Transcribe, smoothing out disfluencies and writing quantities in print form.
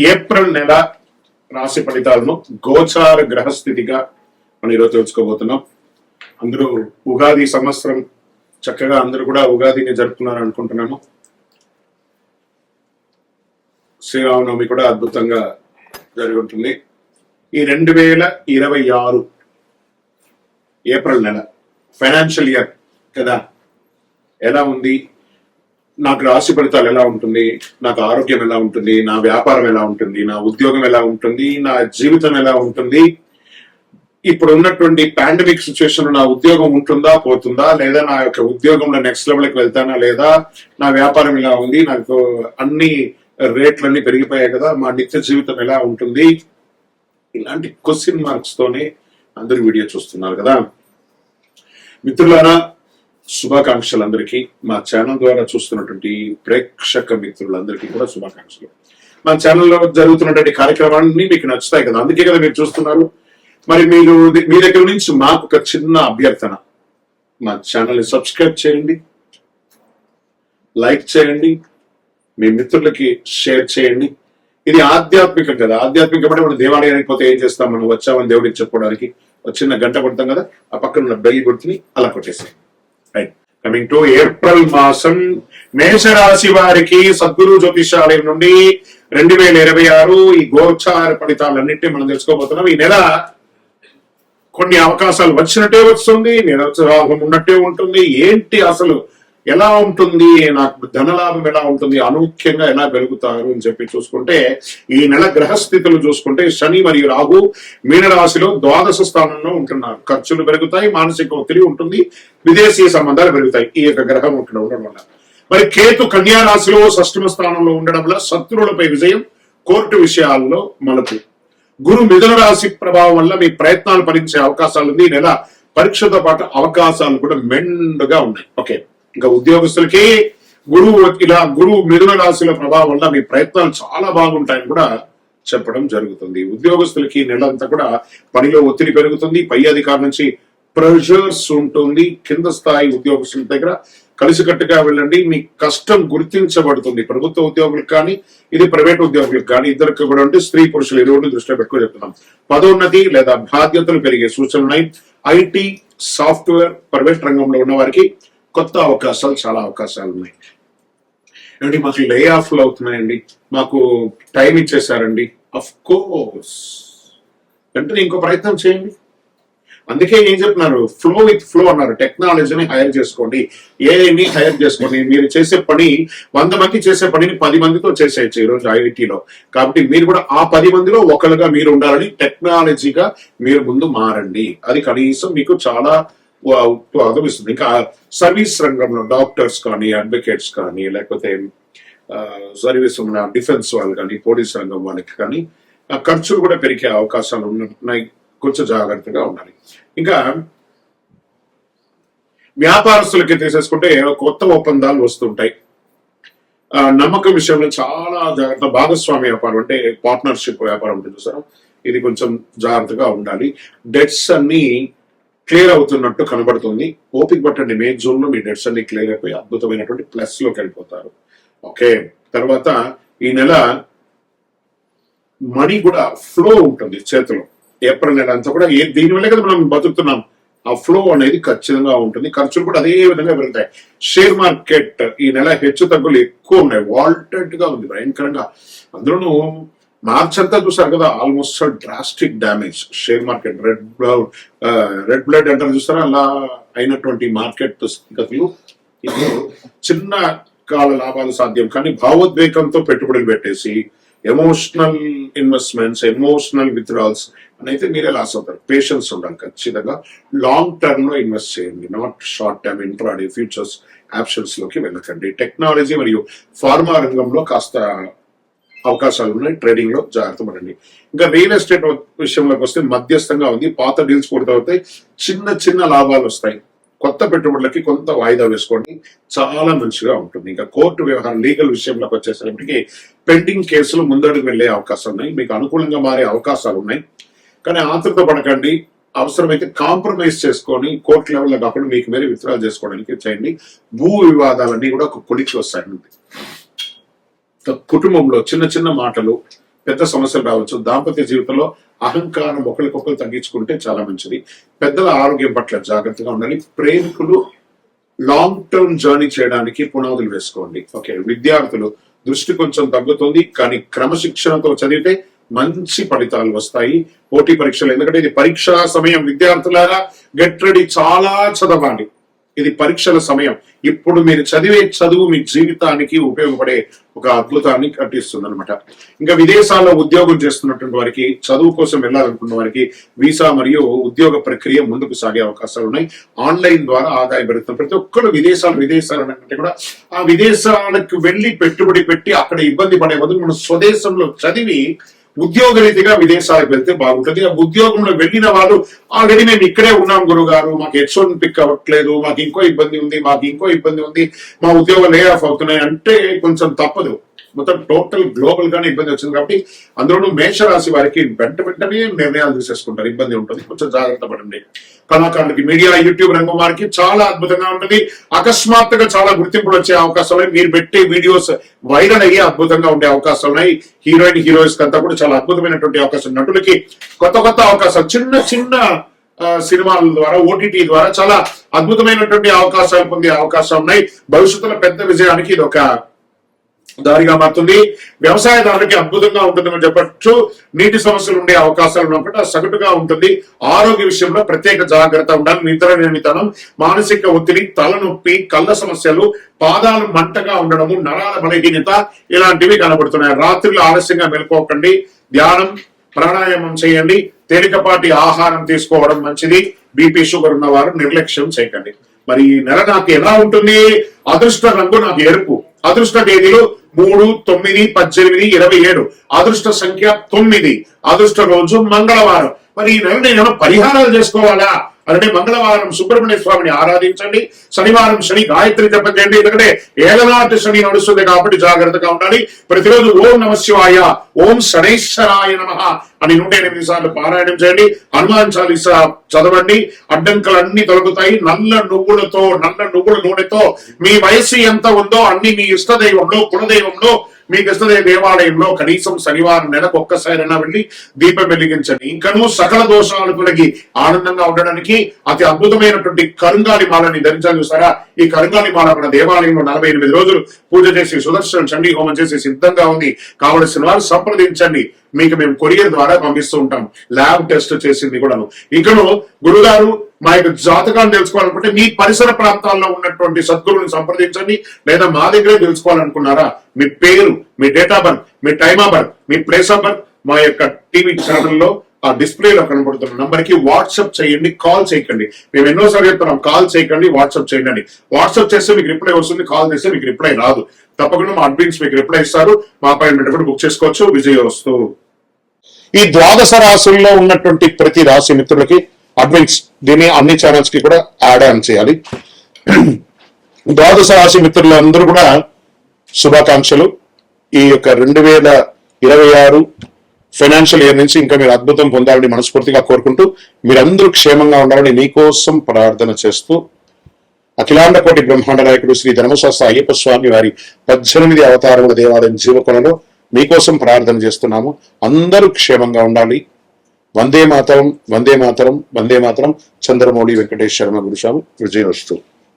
April నెల రాశి ఫలితాలను గోచార గ్రహస్థితిగా మనం ఈరోజు తెలుసుకోబోతున్నాం. అందరూ ఉగాది సంవత్సరం చక్కగా అందరూ కూడా ఉగాదిని జరుపుకున్నారు అనుకుంటున్నాము. శ్రీరామనవమి కూడా అద్భుతంగా జరిగి ఉంటుంది. ఈ 2026 ఏప్రిల్ నెల ఫైనాన్షియల్ ఇయర్ కదా, ఎలా ఉంది, నాకు రాశి ఫలితాలు ఎలా ఉంటుంది, నాకు ఆరోగ్యం ఎలా ఉంటుంది, నా వ్యాపారం ఎలా ఉంటుంది, నా ఉద్యోగం ఎలా ఉంటుంది, నా జీవితం ఎలా ఉంటుంది, ఇప్పుడు ఉన్నటువంటి పాండమిక్ సిచ్యువేషన్ నా ఉద్యోగం ఉంటుందా పోతుందా, లేదా నా యొక్క ఉద్యోగంలో నెక్స్ట్ లెవెల్కి వెళ్తానా లేదా, నా వ్యాపారం ఎలా ఉంది, నాకు అన్ని రేట్లన్నీ పెరిగిపోయాయి కదా, మా నిత్య జీవితం ఎలా ఉంటుంది, ఇలాంటి క్వశ్చన్ మార్క్స్ తోనే అందరూ వీడియో చూస్తున్నారు కదా. మిత్రులారా, శుభాకాంక్షలు అందరికీ. మా ఛానల్ ద్వారా చూస్తున్నటువంటి ప్రేక్షక మిత్రులందరికీ కూడా శుభాకాంక్షలు. మా ఛానల్లో జరుగుతున్నటువంటి కార్యక్రమాన్ని మీకు నచ్చుతాయి కదా, అందుకే కదా మీరు చూస్తున్నారు. మరి మీరు మీ దగ్గర నుంచి మాకు ఒక చిన్న అభ్యర్థన, మా ఛానల్ని సబ్స్క్రైబ్ చేయండి, లైక్ చేయండి, మీ మిత్రులకి షేర్ చేయండి. ఇది ఆధ్యాత్మికం కదా, ఆధ్యాత్మికం అంటే మనం దేవాలయానికి పోతే ఏం చేస్తాం, మనం వచ్చామని దేవుడికి చెప్పుకోవడానికి ఒక చిన్న గంట కొడతాం కదా, ఆ పక్కన ఉన్న బెల్ గుర్తుని అలా కొట్టేసాం. రైట్, కమింగ్ టు ఏప్రిల్ మాసం మేషరాశి వారికి సద్గురు జ్యోతిషాలయం నుండి 2026 ఈ గోచార ఫలితాలన్నింటినీ మనం తెలుసుకోబోతున్నాం. ఈ నెల కొన్ని అవకాశాలు వచ్చినట్టే వస్తుంది, నిరుత్సాహం ఉన్నట్టే ఉంటుంది. ఏంటి అసలు ఎలా ఉంటుంది, నాకు ధనలాభం ఎలా ఉంటుంది, అనూఖ్యంగా ఎలా పెరుగుతారు అని చెప్పి చూసుకుంటే, ఈ నెల గ్రహస్థితులు చూసుకుంటే శని మరియు రాహు మీనరాశిలో ద్వాదశ స్థానంలో ఉంటున్నారు. ఖర్చులు పెరుగుతాయి, మానసిక ఒత్తిడి ఉంటుంది, విదేశీ సంబంధాలు పెరుగుతాయి ఈ యొక్క గ్రహం ఉండడం వల్ల. మరి కేతు కన్యా రాశిలో షష్టమ స్థానంలో ఉండడం వల్ల శత్రువులపై విజయం, కోర్టు విషయాల్లో మలుపు. గురు మిథున రాశి ప్రభావం వల్ల మీ ప్రయత్నాలు ఫలించే అవకాశాలు ఉంది. ఈ నెల పరీక్షతో పాటు అవకాశాలు కూడా మెండుగా ఉన్నాయి. ఓకే, ఇంకా ఉద్యోగస్తులకి గురువు మిథున రాశుల ప్రభావం వల్ల మీ ప్రయత్నాలు చాలా బాగుంటాయని కూడా చెప్పడం జరుగుతుంది. ఉద్యోగస్తులకి నెలంతా కూడా పనిలో ఒత్తిడి పెరుగుతుంది, పై అధికారుల నుంచి ప్రెషర్స్ ఉంటుంది. కింద స్థాయి ఉద్యోగస్తుల దగ్గర కలిసికట్టుగా వెళ్ళండి, మీ కష్టం గుర్తించబడుతుంది. ప్రభుత్వ ఉద్యోగులకు కానీ, ఇది ప్రైవేట్ ఉద్యోగులకు కానీ, ఇద్దరికి కూడా ఉంటే స్త్రీ పురుషులు ఇరువురిని దృష్టిలో పెట్టుకుని చెప్తున్నాం. పదోన్నతి లేదా బాధ్యతలు పెరిగే సూచనలు ఉన్నాయి. ఐటీ, సాఫ్ట్వేర్, ప్రైవేట్ రంగంలో ఉన్న వారికి కొత్త అవకాశాలు, చాలా అవకాశాలు ఉన్నాయి. ఏమండి, మాకు లే ఆఫ్లు అవుతున్నాయండి, మాకు టైం ఇచ్చేసారండి. అఫ్ కోర్స్, వెంటనే ఇంకో ప్రయత్నం చేయండి. అందుకే ఏం చెప్తున్నారు, ఫ్లో విత్ ఫ్లో అన్నారు. టెక్నాలజీని హైర్ చేసుకోండి, ఏఐని హైర్ చేసుకోండి. మీరు చేసే పని 100 మంది చేసే పనిని 10 మందితో చేసేయచ్చు ఈరోజు ఐఐటీలో. కాబట్టి మీరు కూడా ఆ 10 మందిలో ఒకరుగా మీరు ఉండాలని టెక్నాలజీగా మీరు ముందు మారండి. అది కనీసం మీకు చాలా ఉద్యోగమిస్తుంది. ఇంకా సర్వీస్ రంగంలో డాక్టర్స్ కానీ, అడ్వకేట్స్ కానీ, లేకపోతే సర్వీస్ ఉన్న డిఫెన్స్ వాళ్ళు కానీ, పోలీస్ రంగం వాళ్ళకి కానీ ఖర్చులు కూడా పెరిగే అవకాశాలు ఉన్నాయి. కొంచెం జాగ్రత్తగా ఉండాలి. ఇంకా వ్యాపారస్తులకి తీసేసుకుంటే కొత్త ఒప్పందాలు వస్తుంటాయి. నమ్మకం విషయంలో చాలా జాగ్రత్త. భాగస్వామి వ్యాపారం అంటే పార్ట్నర్షిప్ వ్యాపారం ఉంటుంది సార్, ఇది కొంచెం జాగ్రత్తగా ఉండాలి. డెట్స్ అన్ని క్లియర్ అవుతున్నట్టు కనబడుతుంది. ఓపిక పట్టండి, మే జూన్ లో మీ డెట్స్ అన్ని క్లియర్ అయిపోయి అద్భుతమైనటువంటి ప్లస్ లోకి వెళ్ళిపోతారు. ఓకే, తర్వాత ఈ నెల మనీ కూడా ఫ్లో ఉంటుంది చేతిలో. ఏప్రిల్ నెల అంతా కూడా దీనివల్లే కదా మనం బతుకుతున్నాం. ఆ ఫ్లో అనేది ఖచ్చితంగా ఉంటుంది. ఖర్చులు కూడా అదే విధంగా పెరుగుతాయి. షేర్ మార్కెట్ ఈ నెల హెచ్చు తగ్గులు ఎక్కువ ఉన్నాయి, వాల్టెడ్ గా ఉంది భయంకరంగా. అందులోనూ మార్చ్ అంతా చూసారు కదా, almost drastic damage. Share market red blood అంటారు చూస్తారా, అలా అయినటువంటి మార్కెట్ స్థితిగతులు. ఇప్పుడు చిన్న కాల లాభాలు సాధ్యం, కానీ భావోద్వేగంతో పెట్టుబడులు పెట్టేసి ఎమోషనల్ ఇన్వెస్ట్మెంట్స్, ఎమోషనల్ విత్డ్రాల్స్ అయితే మీరే లాస్ అవుతారు. పేషెన్స్ ఉండాలి ఖచ్చితంగా. లాంగ్ టర్మ్ లో ఇన్వెస్ట్ చేయండి, not short term intraday futures options లోకి వెళ్ళకండి. టెక్నాలజీ మరియు ఫార్మా రంగంలో కాస్త అవకాశాలు ఉన్నాయి, ట్రేడింగ్ లో జాగ్రత్త పడండి. ఇంకా రియల్ ఎస్టేట్ విషయంలోకి వస్తే మధ్యస్థంగా ఉంది. పాత డీల్స్ పూర్తవుతాయి, చిన్న చిన్న లాభాలు వస్తాయి. కొత్త పెట్టుబడులకి కొంత వాయిదా వేసుకోండి, చాలా మంచిగా ఉంటుంది. ఇంకా కోర్టు వ్యవహారం, లీగల్ విషయంలోకి వచ్చేసరికి పెండింగ్ కేసులు ముందడుగు వెళ్లే అవకాశాలు ఉన్నాయి, మీకు అనుకూలంగా మారే అవకాశాలు ఉన్నాయి. కానీ ఆతృత పడకండి, అవసరమైతే కాంప్రమైజ్ చేసుకొని కోర్టు లెవెల్లో కాకుండా మీకు మీరే విత్డ్రా చేసుకోవడానికి చేయండి. భూ వివాదాలన్నీ కూడా ఒక కొలిచి వస్తాయండి. కుటుంబంలో చిన్న చిన్న మాటలు, పెద్ద సమస్యలు రావచ్చు. దాంపత్య జీవితంలో అహంకారం ఒకరికొకరు తగ్గించుకుంటే చాలా మంచిది. పెద్దల ఆరోగ్యం పట్ల జాగ్రత్తగా ఉండాలి. ప్రేమికులు లాంగ్ టర్మ్ జర్నీ చేయడానికి పునాదులు వేసుకోండి. ఓకే, విద్యార్థులు దృష్టి కొంచెం తగ్గుతుంది, కానీ క్రమశిక్షణతో చదివితే మంచి ఫలితాలు వస్తాయి పోటీ పరీక్షలు. ఎందుకంటే ఇది పరీక్షా సమయం. విద్యార్థులారా గెట్ రెడీ, చాలా చదవాలి. ఇది పరీక్షల సమయం. ఇప్పుడు మీరు చదివే చదువు మీ జీవితానికి ఉపయోగపడే ఒక అద్భుతాన్ని కట్టిస్తుంది అనమాట. ఇంకా విదేశాల్లో ఉద్యోగం చేస్తున్నటువంటి వారికి, చదువు కోసం వెళ్ళాలనుకున్న వారికి వీసా మరియు ఉద్యోగ ప్రక్రియ ముందుకు సాగే అవకాశాలు ఉన్నాయి. ఆన్లైన్ ద్వారా ఆదాయం పెరుగుతుంది. ప్రతి ఒక్కరు విదేశాలు అంటే కూడా ఆ విదేశాలకు వెళ్లి పెట్టుబడి పెట్టి అక్కడ ఇబ్బంది పడే బదులు మన స్వదేశంలో చదివి ఉద్యోగ రీతిగా విదేశాలకు వెళ్తే బాగుంటుంది. ఆ ఉద్యోగంలో వెళ్ళిన వాళ్ళు ఆల్రెడీ మేము ఇక్కడే ఉన్నాం గురుగారు, మాకు H1 పిక్ అవ్వట్లేదు, మాకు ఇంకో ఇబ్బంది ఉంది, మా ఉద్యోగం లే ఆఫ్ అవుతున్నాయి అంటే కొంచెం తప్పదు. మొత్తం టోటల్ గ్లోబల్ గానే ఇబ్బంది వచ్చింది. కాబట్టి అందులో మేషరాశి వారికి వెంటనే నిర్ణయాలు తీసేసుకుంటారు, ఇబ్బంది ఉంటుంది. కొంచెం జాగ్రత్త పడండి. కళాకారులకి, మీడియా, యూట్యూబ్ రంగం వారికి చాలా అద్భుతంగా ఉంటుంది. అకస్మాత్తుగా చాలా గుర్తింపులు వచ్చే అవకాశాలు ఉన్నాయి. మీరు పెట్టే వీడియోస్ వైరల్ అయ్యే అద్భుతంగా ఉండే అవకాశాలు ఉన్నాయి. హీరోయిన్స్ అంతా కూడా చాలా అద్భుతమైనటువంటి అవకాశం. నటులకి కొత్త అవకాశాలు, చిన్న సినిమాల ద్వారా, OTT ద్వారా చాలా అద్భుతమైనటువంటి అవకాశాలు పొందే అవకాశాలు ఉన్నాయి. భవిష్యత్తులో పెద్ద విజయానికి ఇది ఒక దారిగా మారుతుంది. వ్యవసాయదారులకి అద్భుతంగా ఉంటుందని చెప్పచ్చు. నీటి సమస్యలు ఉండే అవకాశాలు ఉన్నప్పుడు సగటుగా ఉంటుంది. ఆరోగ్య విషయంలో ప్రత్యేక జాగ్రత్త ఉండాలి. నిద్రలేమితనం, మానసిక ఒత్తిడి, తలనొప్పి, కళ్ళ సమస్యలు, పాదాలు మంటగా ఉండడము, నరాల బలహీనత ఇలాంటివి కనబడుతున్నాయి. రాత్రులు ఆలస్యంగా మెలుకోకండి. ధ్యానం, ప్రాణాయామం చేయండి. తేలికపాటి ఆహారం తీసుకోవడం మంచిది. BP, షుగర్ ఉన్న వారు నిర్లక్ష్యం చేయకండి. మరి ఈ నెల నాకు ఎలా ఉంటుంది? అదృష్ట రంగు నాకు ఎరుపు. అదృష్ట తేదీలు 3, 9, 18, 27. అదృష్ట సంఖ్య 9. అదృష్ట రోజు మంగళవారం. మరి ఈ నెల నేను పరిహారాలు చేసుకోవాలా అంటే మంగళవారం సుబ్రహ్మణ్య స్వామిని ఆరాధించండి. శనివారం శని గాయత్రి జపం చేయండి. ఎందుకంటే ఏలనాటి శని నడుస్తుంది కాబట్టి జాగ్రత్తగా ఉండాలి. ప్రతిరోజు ఓం నమ శివాయ, ఓం శనైశ్వరాయ నమః అని 108 సార్లు పారాయణం చేయండి. హనుమాన్ చాలీసా చదవండి. అడ్డంకులన్నీ తొలగుతాయి. నల్ల నువ్వుల నూనెతో మీ వయస్సు ఎంత ఉందో అన్ని మీ ఇష్టదైవంలో, కులదైవంలో, మీకు ఇష్టదైవ దేవాలయంలో కనీసం శనివారం నెలకు ఒక్కసారైనా వెళ్ళి దీపం వెలిగించండి. ఇంకనూ సకల దోషాలు తొలగి ఆనందంగా ఉండడానికి అతి అద్భుతమైనటువంటి కరుంగాలి మాలని ధరించాలి. చూసారా, ఈ కరుంగాలి మాల మన దేవాలయంలో 48 రోజులు పూజ చేసి సుదర్శన చండీ హోమం చేసి సిద్ధంగా ఉంది. కావలసిన వారు సంప్రదించండి. మీకు మేము కొరియర్ ద్వారా పంపిస్తూ ఉంటాం. ల్యాబ్ టెస్ట్ చేసింది కూడాను. ఇంకను గురుగారు మా యొక్క జాతకాన్ని తెలుసుకోవాలనుకుంటే మీ పరిసర ప్రాంతాల్లో ఉన్నటువంటి సద్గురువుని సంప్రదించండి. లేదా మా దగ్గరే తెలుసుకోవాలనుకున్నారా, మీ పేరు, మీ డేట్ ఆఫ్ బర్త్, మీ టైమ్ ఆఫ్ బర్త్, మీ ప్లేస్ ఆఫ్ బర్త్ మా యొక్క టీవీ ఛానల్లో ఆ డిస్ప్లేలో కనబడుతున్న నంబర్ కి వాట్సాప్ చేయండి. కాల్ చేయకండి. మేము ఎన్నోసార్లు చెప్తున్నాం, కాల్ చేయకండి, వాట్సాప్ చేయండి. వాట్సాప్ చేస్తే మీకు రిప్లై వస్తుంది, కాల్ చేస్తే మీకు రిప్లై రాదు. తప్పకుండా మా అడ్మిన్స్ మీకు రిప్లై ఇస్తారు. మా అపాయింట్మెంట్ కూడా బుక్ చేసుకోవచ్చు. విజయవస్తు. ఈ ద్వాదశ రాశుల్లో ఉన్నటువంటి ప్రతి రాశి మిత్రులకి అడ్మిన్స్ దీన్ని అన్ని ఛానల్స్ కి కూడా యాడ్ ఆన్ చేయాలి. ద్వాదశ రాశి మిత్రులందరూ కూడా శుభాకాంక్షలు. ఈ యొక్క 2026 ఫైనాన్షియల్ ఇయర్ నుంచి ఇంకా మీరు అద్భుతం పొందాలని మనస్ఫూర్తిగా కోరుకుంటూ, మీరందరూ క్షేమంగా ఉండాలని మీకోసం ప్రార్థన చేస్తూ, అఖిలాండ కోటి బ్రహ్మాండ నాయకుడు శ్రీ ధర్మశాస్త్ర అయ్యప్ప స్వామి వారి 18 అవతారముల దేవాలయం జీవకొలలో మీకోసం ప్రార్థన చేస్తున్నాము. అందరూ క్షేమంగా ఉండాలి. వందే మాతరం, వందే మాతరం, వందే మాతరం. చంద్రమౌళి వెంకటేష్ శర్మ గురుస్వామి. విజయవస్తు.